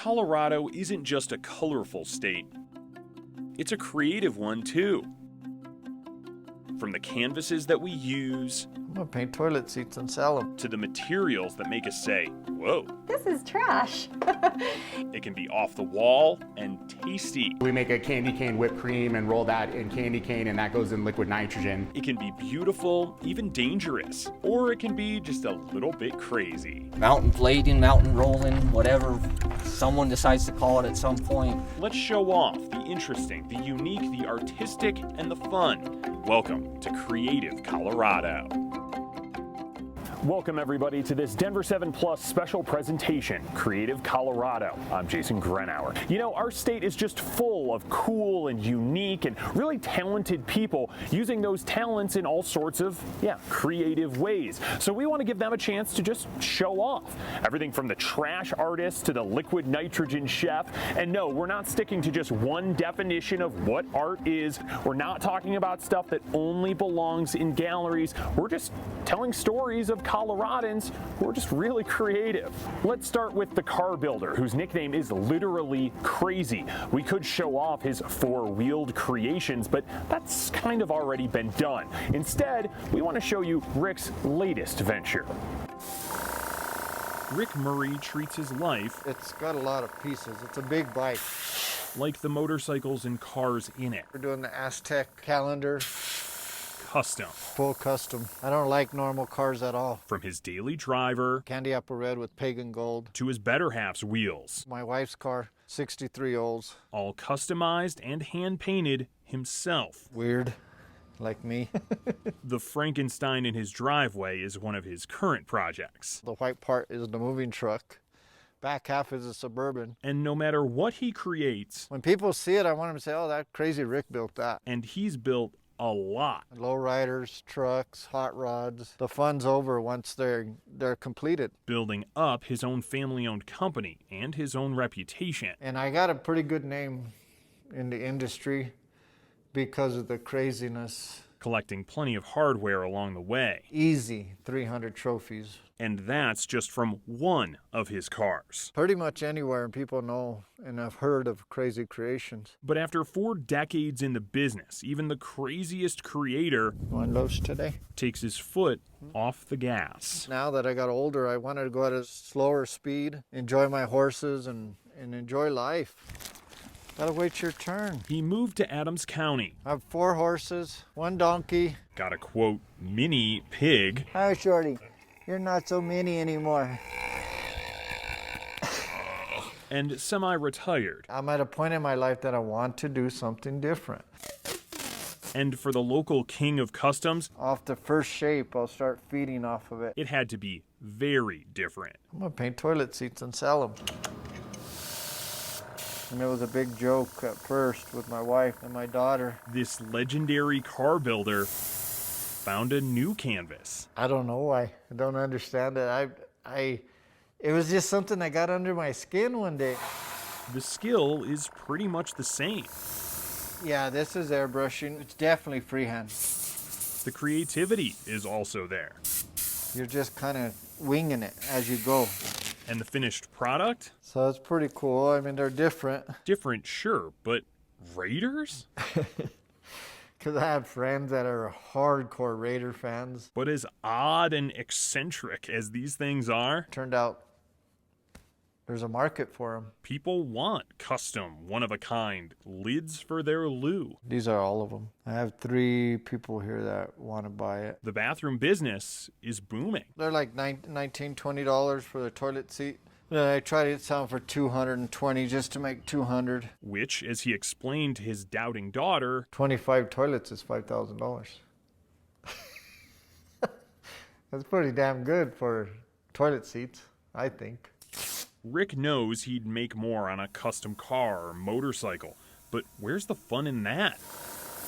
Colorado isn't just a colorful state. It's a creative one, too. From the canvases that we use, I'm gonna paint toilet seats and sell them. to the materials that make us say, whoa. This is trash. It can be off the wall and tasty. We make a candy cane whipped cream and roll that in candy cane, and that goes in liquid nitrogen. It can be beautiful, even dangerous, or it can be just a little bit crazy. Mountain blading, mountain rolling, whatever someone decides to call it at some point. Let's show off the interesting, the unique, the artistic, and the fun. Welcome to Creative Colorado. Welcome everybody to this Denver 7 Plus special presentation, Creative Colorado. I'm Jason Grenour. You know, our state is just full of cool and unique and really talented people using those talents in all sorts of, creative ways. So we want to give them a chance to just show off. Everything from the trash artist to the liquid nitrogen chef. And no, we're not sticking to just one definition of what art is. We're not talking about stuff that only belongs in galleries. We're just telling stories of Coloradans who are just really creative. Let's start with the car builder, whose nickname is literally Crazy. We could show off his four-wheeled creations, but that's kind of already been done. Instead, we want to show you Rick's latest venture. Rick Murray treats his life, It's got a lot of pieces. It's a big bike. like the motorcycles and cars in it. We're doing the Aztec calendar, Custom. full custom. I don't like normal cars at all. From his daily driver Candy apple red with pagan gold. to his better half's wheels. My wife's car, 63 olds. All customized and hand-painted himself. Weird, like me. The Frankenstein in his driveway is one of his current projects. The white part is the moving truck. Back half is a Suburban. And no matter what he creates, When people see it, I want them to say, oh, that crazy Rick built that. and he's built a lot, Lowriders, trucks, hot rods. The fun's over once they're completed. building up his own family-owned company and his own reputation. And I got a pretty good name in the industry because of the craziness. Collecting plenty of hardware along the way. Easy 300 trophies. And that's just from one of his cars. Pretty much anywhere people know and have heard of crazy creations. But after 4 decades in the business, even the craziest creator One loads today. takes his foot off the gas. Now that I got older, I wanted to go at a slower speed, enjoy my horses and enjoy life. Gotta wait your turn. He moved to Adams County, I have 4 horses, 1 donkey. got a quote, mini pig, Hi, Shorty. You're not so mini anymore. and semi-retired. I'm at a point in my life that I want to do something different. And for the local king of customs, Off the first shape, I'll start feeding off of it. it had to be very different. I'm gonna paint toilet seats and sell them. And it was a big joke at first with my wife and my daughter. This legendary car builder found a new canvas. I don't know why. I don't understand it. It was just something that got under my skin one day. The skill is pretty much the same. Yeah, this is airbrushing. It's definitely freehand. The creativity is also there. You're just kind of winging it as you go. And the finished product? So it's pretty cool. I mean, they're different. Different, sure, but Raiders? Because I have friends that are hardcore Raider fans. But as odd and eccentric as these things are, Turned out there's a market for them. people want custom, one-of-a-kind lids for their loo. These are all of them. I have 3 people here that want to buy it. The bathroom business is booming. They're like $19, $20 for the toilet seat. Then I tried it selling for $220 just to make $200. Which, as he explained to his doubting daughter, 25 toilets is $5,000. That's pretty damn good for toilet seats, I think. Rick knows he'd make more on a custom car or motorcycle, but where's the fun in that?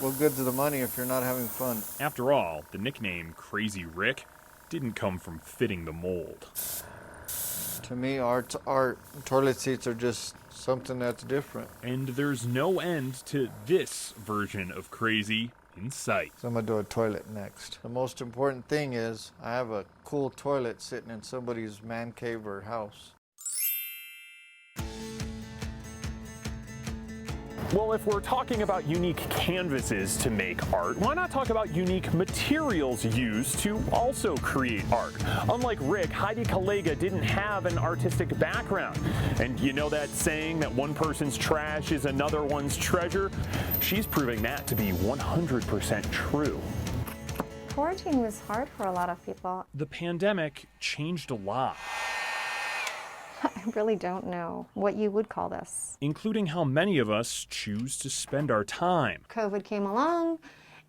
What good's the money if you're not having fun? After all, the nickname Crazy Rick didn't come from fitting the mold. To me, art's art. Toilet seats are just something that's different. And there's no end to this version of crazy in sight. So I'm gonna do a toilet next. The most important thing is I have a cool toilet sitting in somebody's man cave or house. Well, if we're talking about unique canvases to make art, why not talk about unique materials used to also create art? Unlike Rick, Heidi Kalega didn't have an artistic background. And you know that saying that one person's trash is another one's treasure? She's proving that to be 100% true. Quarantine was hard for a lot of people. The pandemic changed a lot, I really don't know what you would call this. including how many of us choose to spend our time. COVID came along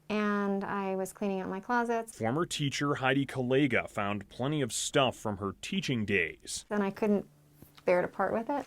and I was cleaning out my closets. Former teacher Heidi Kalega found plenty of stuff from her teaching days, Then I couldn't bear to part with it.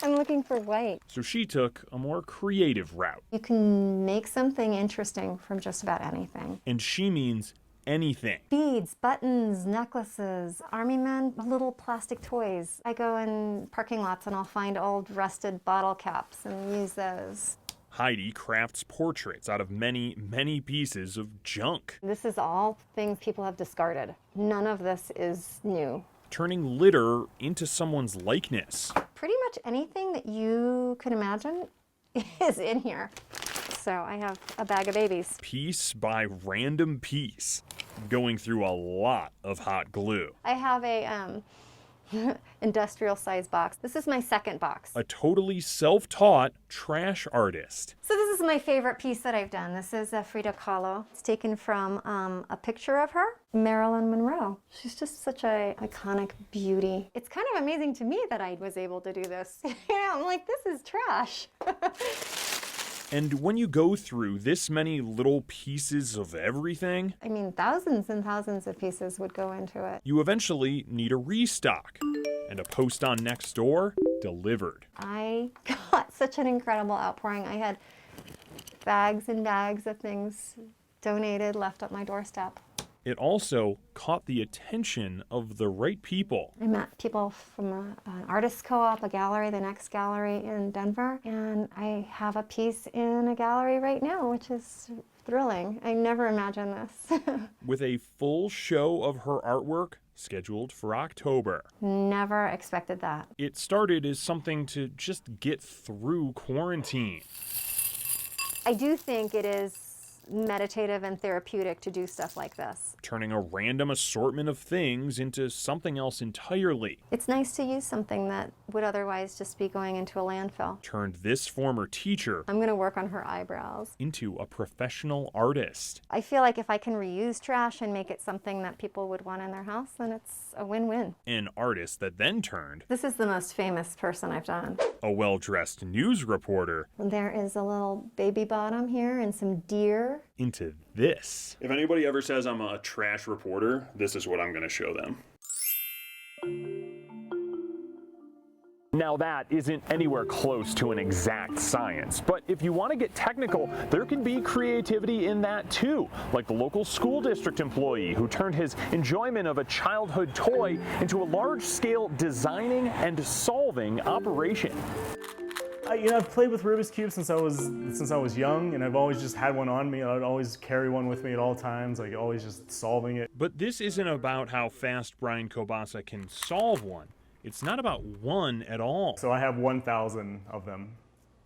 I'm looking for white. so she took a more creative route. You can make something interesting from just about anything. And she means anything. Beads, buttons, necklaces, army men, little plastic toys. I go in parking lots and I'll find old rusted bottle caps and use those. Heidi crafts portraits out of many, many pieces of junk, This is all things people have discarded. None of this is new. turning litter into someone's likeness. Pretty much anything that you could imagine is in here. So I have a bag of babies. Piece by random piece, going through a lot of hot glue. I have a industrial size box. This is my second box. A totally self-taught trash artist. So this is my favorite piece that I've done. This is a Frida Kahlo. It's taken from a picture of her, Marilyn Monroe. She's just such a iconic beauty. It's kind of amazing to me that I was able to do this. I'm like, this is trash. And when you go through this many little pieces of everything, I mean, thousands and thousands of pieces would go into it. you eventually need a restock. And a post on Nextdoor delivered. I got such an incredible outpouring. I had bags and bags of things donated, left at my doorstep. It also caught the attention of the right people. I met people from an artist co-op, a gallery, the Next Gallery in Denver, and I have a piece in a gallery right now, which is thrilling. I never imagined this. With a full show of her artwork scheduled for October. Never expected that. It started as something to just get through quarantine. I do think it is meditative and therapeutic to do stuff like this. Turning a random assortment of things into something else entirely. It's nice to use something that would otherwise just be going into a landfill. Turned this former teacher I'm going to work on her eyebrows. into a professional artist. I feel like if I can reuse trash and make it something that people would want in their house, then it's a win-win. An artist that then turned This is the most famous person I've done. a well-dressed news reporter There is a little baby bottom here and some deer. into this. If anybody ever says I'm a trash reporter, this is what I'm going to show them. Now that isn't anywhere close to an exact science, but if you want to get technical, there can be creativity in that too, like the local school district employee who turned his enjoyment of a childhood toy into a large-scale designing and solving operation. I've played with Rubik's Cube since I was young, and I've always just had one on me. I'd always carry one with me at all times, like always just solving it. But this isn't about how fast Brian Kobasa can solve one. It's not about one at all. So I have 1,000 of them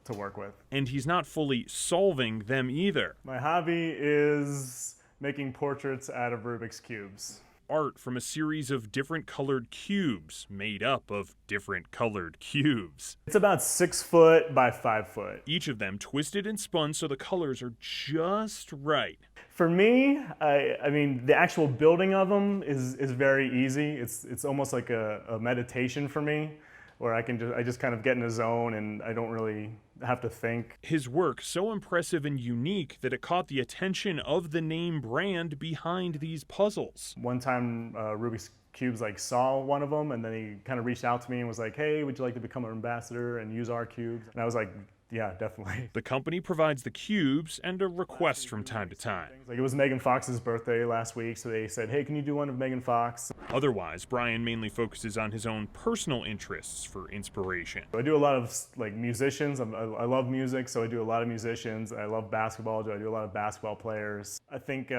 to work with. And he's not fully solving them either. My hobby is making portraits out of Rubik's Cubes. Art from a series of different colored cubes made up of different colored cubes. It's about 6 foot by 5 foot. Each of them twisted and spun so the colors are just right. For me, I mean, the actual building of them is very easy. It's almost like a meditation for me, where I just kind of get in a zone and I don't really have to think. His work so impressive and unique that it caught the attention of the name brand behind these puzzles. One time, Rubik's Cubes saw one of them, and then he kind of reached out to me and was like, "Hey, would you like to become an ambassador and use our cubes?" And I was like, "Yeah, definitely." The company provides the cubes and a request from time to time. It was Megan Fox's birthday last week, so they said, "Hey, can you do one of Megan Fox?" Otherwise, Brian mainly focuses on his own personal interests for inspiration. I do a lot of musicians. I love music, so I do a lot of musicians. I love basketball, so I do a lot of basketball players. I think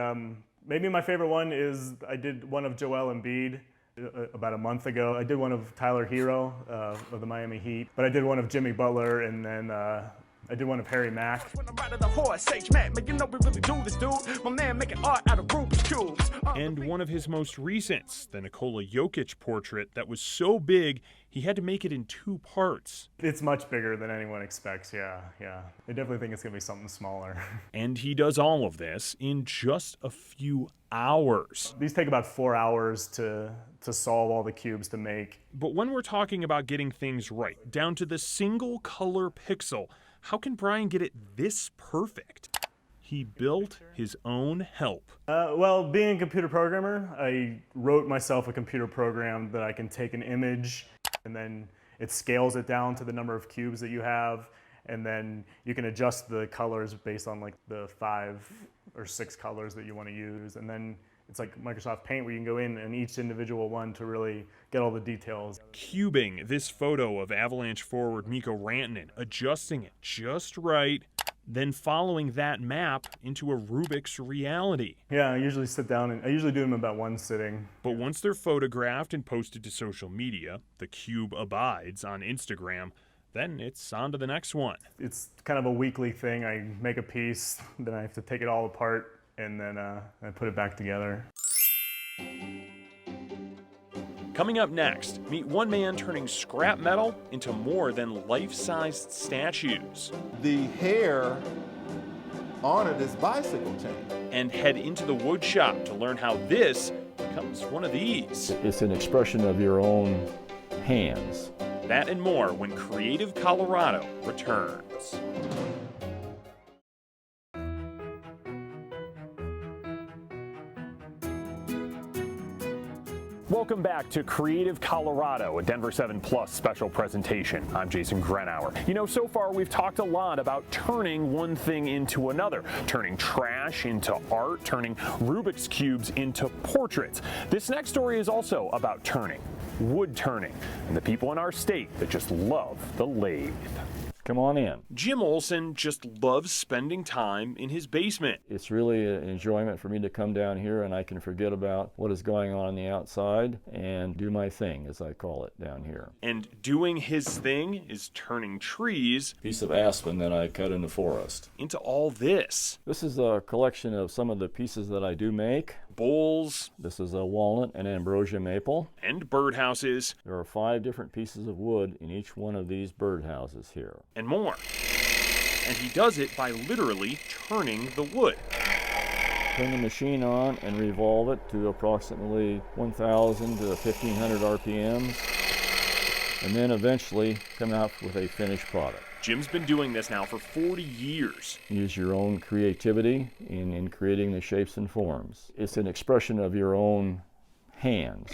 maybe my favorite one is I did one of Joel Embiid about a month ago. I did one of Tyler Hero of the Miami Heat, but I did one of Jimmy Butler and then I did one of Harry Mack. And one of his most recents, the Nikola Jokic portrait that was so big he had to make it in 2 parts. It's much bigger than anyone expects, yeah. I definitely think it's gonna be something smaller. And he does all of this in just a few hours. These take about 4 hours to solve all the cubes to make. But when we're talking about getting things right, down to the single color pixel, how can Brian get it this perfect? He built his own help. Well, being a computer programmer, I wrote myself a computer program that I can take an image and then it scales it down to the number of cubes that you have, and then you can adjust the colors based on like the 5 or 6 colors that you want to use. And then it's like Microsoft Paint where you can go in each individual one to really get all the details. Cubing this photo of Avalanche forward Mikko Rantanen, adjusting it just right, then following that map into a Rubik's reality. Yeah, I usually sit down and I usually do them about one sitting. But once they're photographed and posted to social media, the cube abides on Instagram, then it's on to the next one. It's kind of a weekly thing. I make a piece, then I have to take it all apart, and then I put it back together. Coming up next, meet one man turning scrap metal into more than life-sized statues. The hair on it is bicycle chain. And head into the wood shop to learn how this becomes one of these. It's an expression of your own hands. That and more when Creative Colorado returns. Welcome back to Creative Colorado, a Denver 7 Plus special presentation. I'm Jason Grenour. You know, so far we've talked a lot about turning one thing into another, turning trash into art, turning Rubik's Cubes into portraits. This next story is also about turning, wood turning, and the people in our state that just love the lathe. Come on in. Jim Olson just loves spending time in his basement. It's really an enjoyment for me to come down here and I can forget about what is going on the outside and do my thing, as I call it, down here. And doing his thing is turning trees, Piece of aspen that I cut in the forest, into all this. This is a collection of some of the pieces that I do make. Bowls. This is a walnut and ambrosia maple. And birdhouses. There are 5 different pieces of wood in each one of these birdhouses here. And more. And he does it by literally turning the wood. Turn the machine on and revolve it to approximately 1,000 to 1,500 RPMs, and then eventually come out with a finished product. Jim's been doing this now for 40 years. Use your own creativity in creating the shapes and forms. It's an expression of your own hands.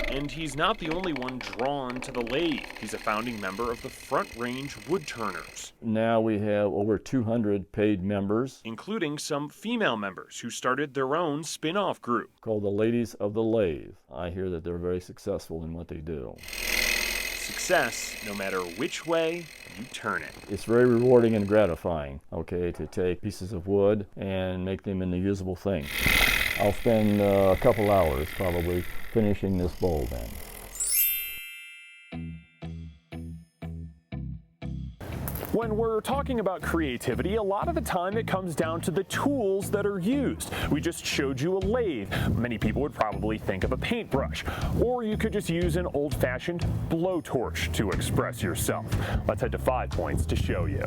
And he's not the only one drawn to the lathe. He's a founding member of the Front Range Woodturners. Now we have over 200 paid members, including some female members who started their own spin-off group called the Ladies of the Lathe. I hear that they're very successful in what they do. Success, no matter which way you turn it. It's very rewarding and gratifying, okay, to take pieces of wood and make them into usable things. I'll spend a couple hours probably finishing this bowl then. When we're talking about creativity, a lot of the time it comes down to the tools that are used. We just showed you a lathe. Many people would probably think of a paintbrush. Or you could just use an old-fashioned blowtorch to express yourself. Let's head to 5 Points to show you.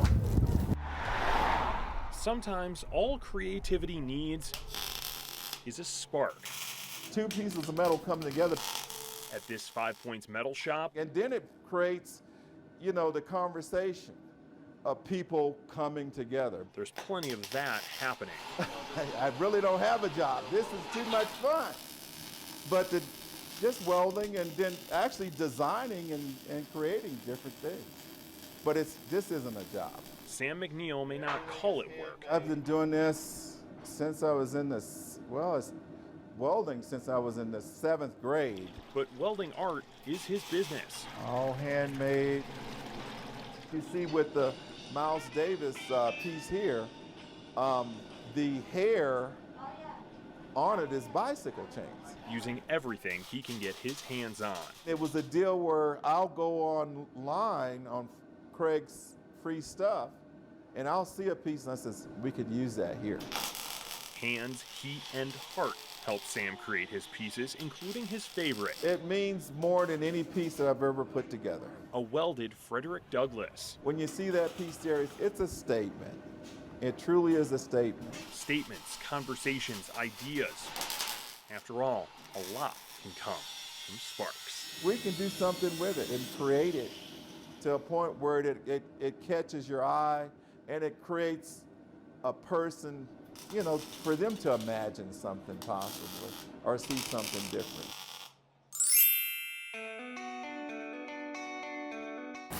Sometimes all creativity needs is a spark. 2 pieces of metal come together. At this 5 Points metal shop. And then it creates, you know, the conversation of people coming together. There's plenty of that happening. I really don't have a job. This is too much fun. But just welding and then actually designing and creating different things. But this isn't a job. Sam McNeil may not call it work. I've been doing this since I was in it's welding since I was in the 7th grade. But welding art is his business. All handmade. You see with the Miles Davis piece here, the hair on it is bicycle chains. Using everything he can get his hands on. It was a deal where I'll go online on Craig's free stuff And I'll see a piece and I says, we could use that here. Hands, heat, and heart helped Sam create his pieces, including his favorite, It means more than any piece that I've ever put together. a welded Frederick Douglass. When you see that piece there, it's a statement. It truly is a statement. Statements, conversations, ideas. After all, a lot can come from sparks. We can do something with it and create it to a point where it catches your eye and it creates a person, you know, for them to imagine something possibly or see something different.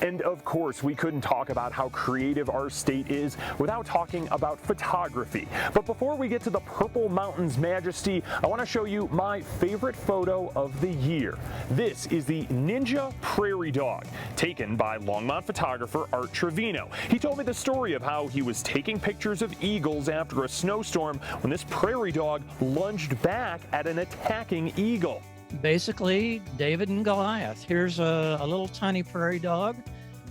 And of course, we couldn't talk about how creative our state is without talking about photography. But before we get to the Purple Mountains majesty, I want to show you my favorite photo of the year. This is the Ninja Prairie Dog, taken by Longmont photographer Art Trevino. He told me the story of how he was taking pictures of eagles after a snowstorm when this prairie dog lunged back at an attacking eagle. Basically, David and Goliath. Here's a little tiny prairie dog,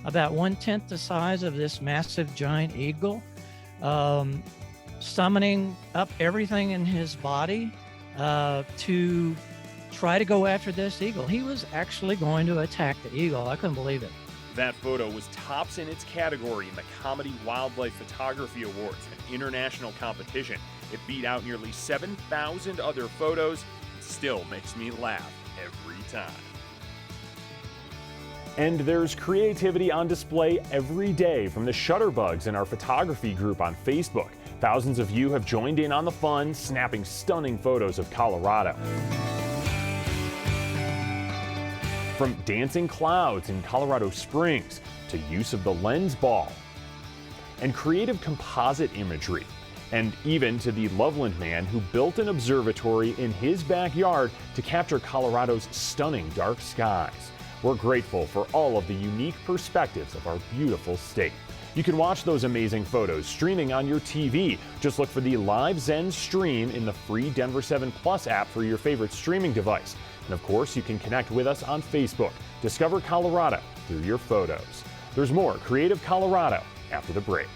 about 1/10 the size of this massive giant eagle, summoning up everything in his body to try to go after this eagle. He was actually going to attack the eagle. I couldn't believe it. That photo was tops in its category in the Comedy Wildlife Photography Awards, an international competition. It beat out nearly 7,000 other photos. Still makes me laugh every time. And there's creativity on display every day from the Shutterbugs in our photography group on Facebook. Thousands of you have joined in on the fun, snapping stunning photos of Colorado. From dancing clouds in Colorado Springs to use of the lens ball and creative composite imagery, and even to the Loveland man who built an observatory in his backyard to capture Colorado's stunning dark skies. We're grateful for all of the unique perspectives of our beautiful state. You can watch those amazing photos streaming on your TV. Just look for the Live Zen stream in the free Denver 7 Plus app for your favorite streaming device. And of course, you can connect with us on Facebook. Discover Colorado through your photos. There's more Creative Colorado after the break.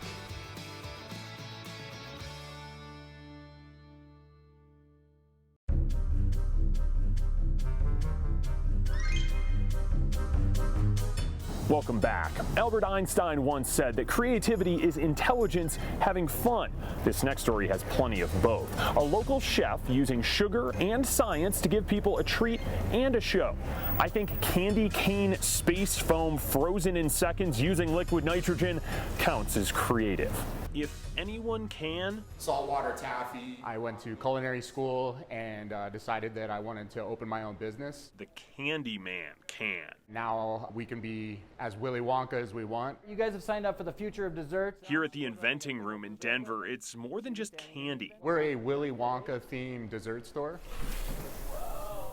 Welcome back. Albert Einstein once said that creativity is intelligence having fun. This next story has plenty of both. A local chef using sugar and science to give people a treat and a show. I think candy cane space foam frozen in seconds using liquid nitrogen counts as creative. If anyone can. Saltwater taffy. I went to culinary school and decided that I wanted to open my own business. The Candy Man can. Now we can be as Willy Wonka as we want. You guys have signed up for the future of desserts. Here at the Inventing Room in Denver, it's more than just candy. We're a Willy Wonka themed dessert store.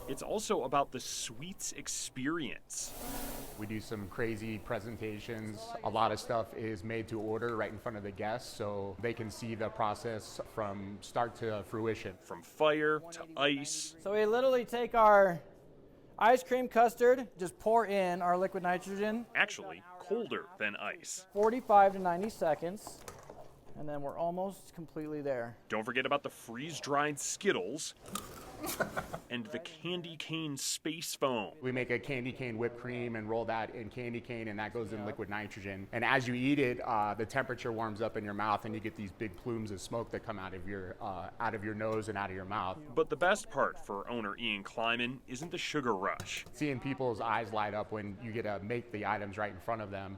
It's also about the sweets experience. We do some crazy presentations. A lot of stuff is made to order right in front of the guests so they can see the process from start to fruition. From fire to ice. So we literally take our ice cream custard, just pour in our liquid nitrogen. Actually, colder than ice. 45 to 90 seconds, and then we're almost completely there. Don't forget about the freeze-dried Skittles. And the candy cane space foam. We make a candy cane whipped cream and roll that in candy cane, and that goes in liquid nitrogen. And as you eat it, the temperature warms up in your mouth, and you get these big plumes of smoke that come out of your nose and out of your mouth. But the best part for owner Ian Kleiman isn't the sugar rush. Seeing people's eyes light up when you get to make the items right in front of them,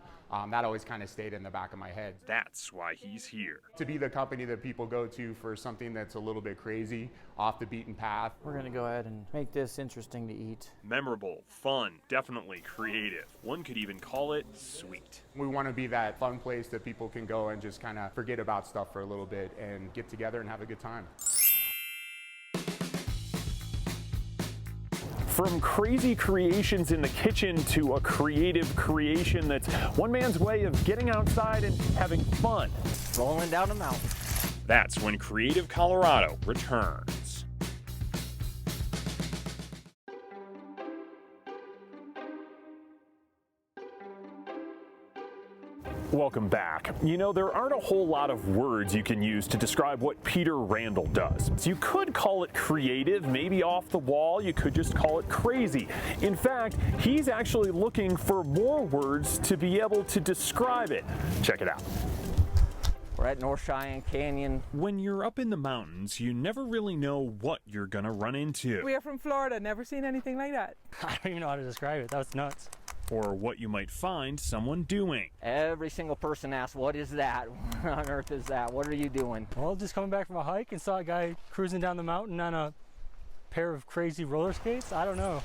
that always kind of stayed in the back of my head. That's why he's here. To be the company that people go to for something that's a little bit crazy, off the beaten path. We're gonna go ahead and make this interesting to eat. Memorable, fun, definitely creative. One could even call it sweet. We want to be that fun place that people can go and just kind of forget about stuff for a little bit and get together and have a good time. From crazy creations in the kitchen to a creative creation that's one man's way of getting outside and having fun. Rolling down a mountain. That's when Creative Colorado returns. Welcome back. You know, there aren't a whole lot of words you can use to describe what Peter Randall does. So you could call it creative, maybe off the wall, you could just call it crazy. In fact, he's actually looking for more words to be able to describe it. Check it out. We're at North Cheyenne Canyon. When you're up in the mountains, you never really know what you're gonna run into. We are from Florida, never seen anything like that. I don't even know how to describe it. That was nuts. Or what you might find someone doing. Every single person asks, what is that? What on earth is that? What are you doing? Well, just coming back from a hike and saw a guy cruising down the mountain on a pair of crazy roller skates. I don't know.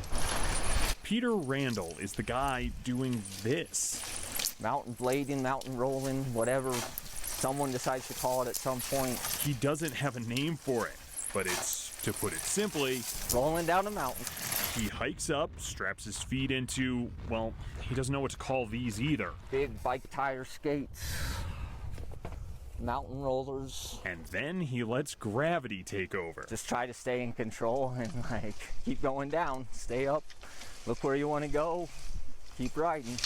Peter Randall is the guy doing this. Mountain blading, mountain rolling, whatever someone decides to call it at some point. He doesn't have a name for it, but it's, to put it simply, rolling down a mountain. He hikes up, straps his feet into, well, he doesn't know what to call these either. Big bike tire skates, mountain rollers. And then he lets gravity take over. Just try to stay in control and like keep going down, stay up, look where you want to go, keep riding.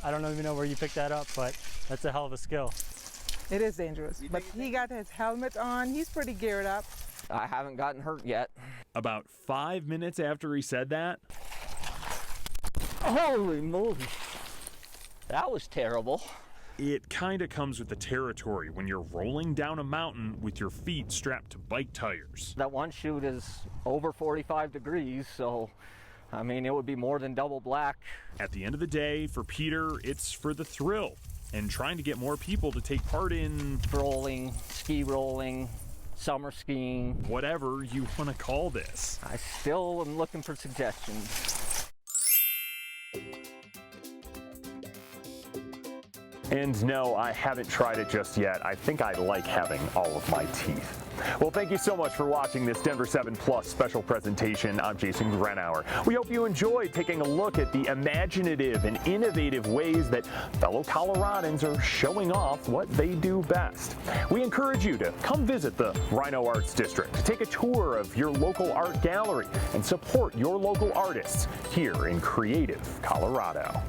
I don't even know where you picked that up, but that's a hell of a skill. It is dangerous, but he got his helmet on. He's pretty geared up. I haven't gotten hurt yet. About 5 minutes after he said that, holy moly, that was terrible. It kind of comes with the territory when you're rolling down a mountain with your feet strapped to bike tires. That one chute is over 45 degrees, so I mean, it would be more than double black. At the end of the day, for Peter, it's for the thrill and trying to get more people to take part in rolling, ski rolling, summer skiing, whatever you want to call this. I still am looking for suggestions. And no, I haven't tried it just yet. I think I like having all of my teeth. Well, thank you so much for watching this Denver 7 Plus special presentation. I'm Jason Grenour. We hope you enjoyed taking a look at the imaginative and innovative ways that fellow Coloradans are showing off what they do best. We encourage you to come visit the Rhino Arts District, take a tour of your local art gallery, and support your local artists here in creative Colorado.